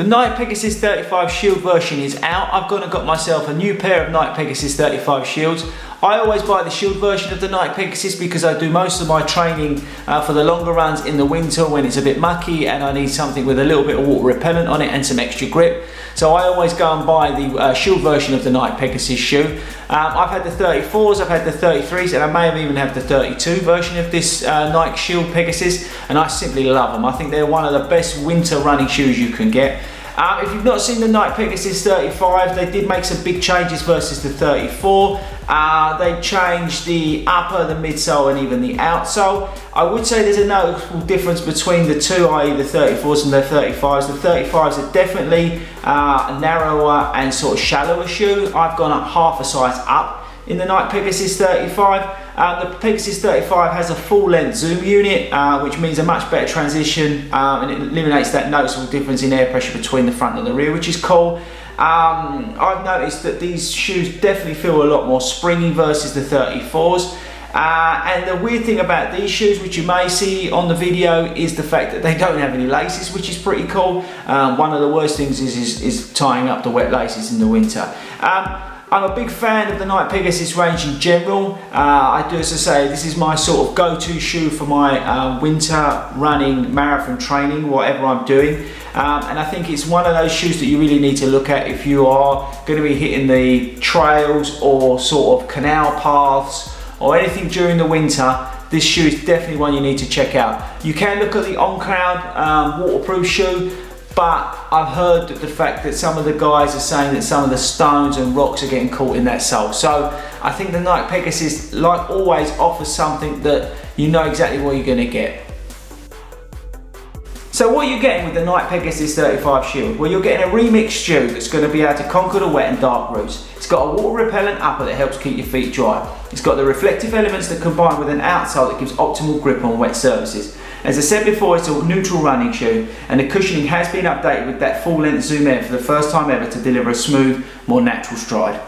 Nike Pegasus 35 Shield version is out. I've gone and got myself a new pair of Nike Pegasus 35 Shields. I always buy the Shield version of the Nike Pegasus because I do most of my training for the longer runs in the winter when it's a bit mucky and I need something with a little bit of water repellent on it and some extra grip. So I always go and buy the Shield version of the Nike Pegasus shoe. I've had the 34s, I've had the 33s, and I may have even had the 32 version of this Nike Shield Pegasus, and I simply love them. I think they're one of the best winter running shoes you can get. If you've not seen the Nike Pegasus 35, they did make some big changes versus the 34. They changed the upper, the midsole, and even the outsole. I would say there's a noticeable difference between the two, i.e. the 34s and the 35s. The 35s are definitely a narrower and sort of shallower shoe. I've gone up half a size up in the Nike Pegasus 35. The Pegasus 35 has a full length zoom unit, which means a much better transition and it eliminates that noticeable difference in air pressure between the front and the rear, which is cool. I've noticed that these shoes definitely feel a lot more springy versus the 34s. And the weird thing about these shoes, which you may see on the video, is the fact that they don't have any laces, which is pretty cool. One of the worst things is tying up the wet laces in the winter. I'm a big fan of the Nike Pegasus range in general. I do, as I say, this is my sort of go-to shoe for my winter running, marathon training, whatever I'm doing. And I think it's one of those shoes that you really need to look at if you are going to be hitting the trails or sort of canal paths or anything during the winter. This shoe is definitely one you need to check out. You can look at the On Cloud waterproof shoe, but I've heard that the fact that some of the guys are saying that some of the stones and rocks are getting caught in that sole. So I think the Nike Pegasus, like always, offers something that you know exactly what you're going to get. So what are you getting with the Nike Pegasus 35 Shield? Well, you're getting a remixed shoe that's going to be able to conquer the wet and dark routes. It's got a water repellent upper that helps keep your feet dry. It's got the reflective elements that combine with an outsole that gives optimal grip on wet surfaces. As I said before, it's a neutral running shoe, and the cushioning has been updated with that full length zoom air for the first time ever to deliver a smooth, more natural stride.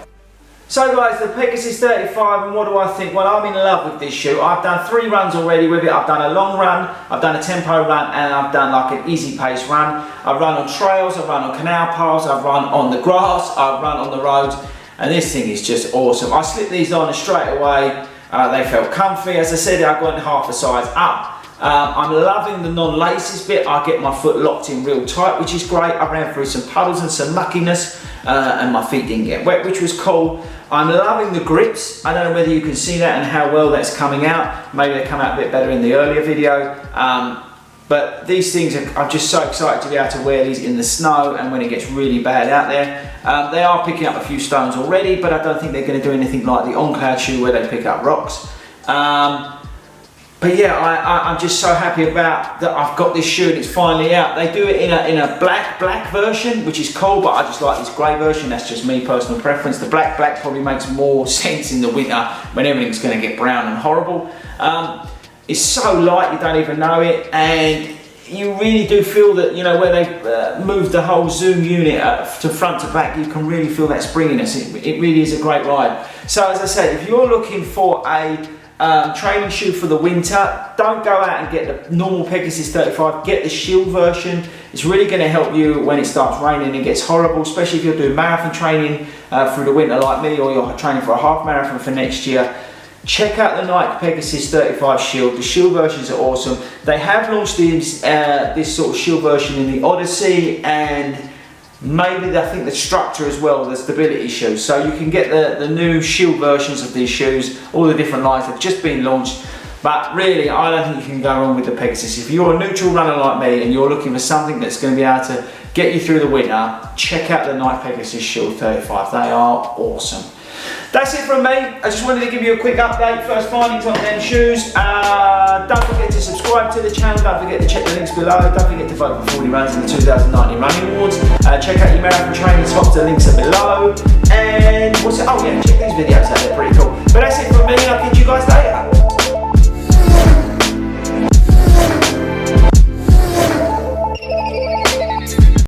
So guys, the Pegasus 35, and what do I think? Well, I'm in love with this shoe. I've done 3 runs already with it. I've done a long run, I've done a tempo run, and I've done like an easy pace run. I've run on trails, I've run on canal paths, I've run on the grass, I've run on the roads, and this thing is just awesome. I slipped these on straight away. They felt comfy. As I said, I've gone half a size up. I'm loving the non-laces bit. I get my foot locked in real tight, which is great. I ran through some puddles and some muckiness and my feet didn't get wet, which was cool. I'm loving the grips. I don't know whether you can see that and how well that's coming out. Maybe they come out a bit better in the earlier video. But these things I'm just so excited to be able to wear these in the snow and when it gets really bad out there. They are picking up a few stones already, but I don't think they're going to do anything like the On Cloud shoe where they pick up rocks. But yeah, I'm just so happy about that I've got this shoe and it's finally out. They do it in a black version, which is cool, but I just like this grey version. That's just me, personal preference. The black probably makes more sense in the winter when everything's going to get brown and horrible. It's so light you don't even know it, and you really do feel that, you know, where they moved the whole zoom unit to front to back, you can really feel that springiness. It really is a great ride. So as I said, if you're looking for a training shoe for the winter, don't go out and get the normal Pegasus 35, get the Shield version. It's really going to help you when it starts raining and gets horrible, especially if you're doing marathon training through the winter like me, or you're training for a half marathon for next year. Check out the Nike Pegasus 35 Shield. The Shield versions are awesome. They have launched this sort of Shield version in the Odyssey and maybe I think the Structure as well, the stability shoes. So you can get the new Shield versions of these shoes, all the different lines have just been launched. But really, I don't think you can go wrong with the Pegasus. If you're a neutral runner like me and you're looking for something that's going to be able to get you through the winter, check out the Nike Pegasus Shield 35. They are awesome. That's it from me. I just wanted to give you a quick update, first findings on them shoes. Don't forget to subscribe to the channel, don't forget to check the links below, don't forget to vote for Fordy Runs in the 2019 Running Awards. Check out your marathon training spots, the links are below. And what's it? Oh yeah, check these videos out, they're pretty cool. But that's it from me, I'll catch you guys later.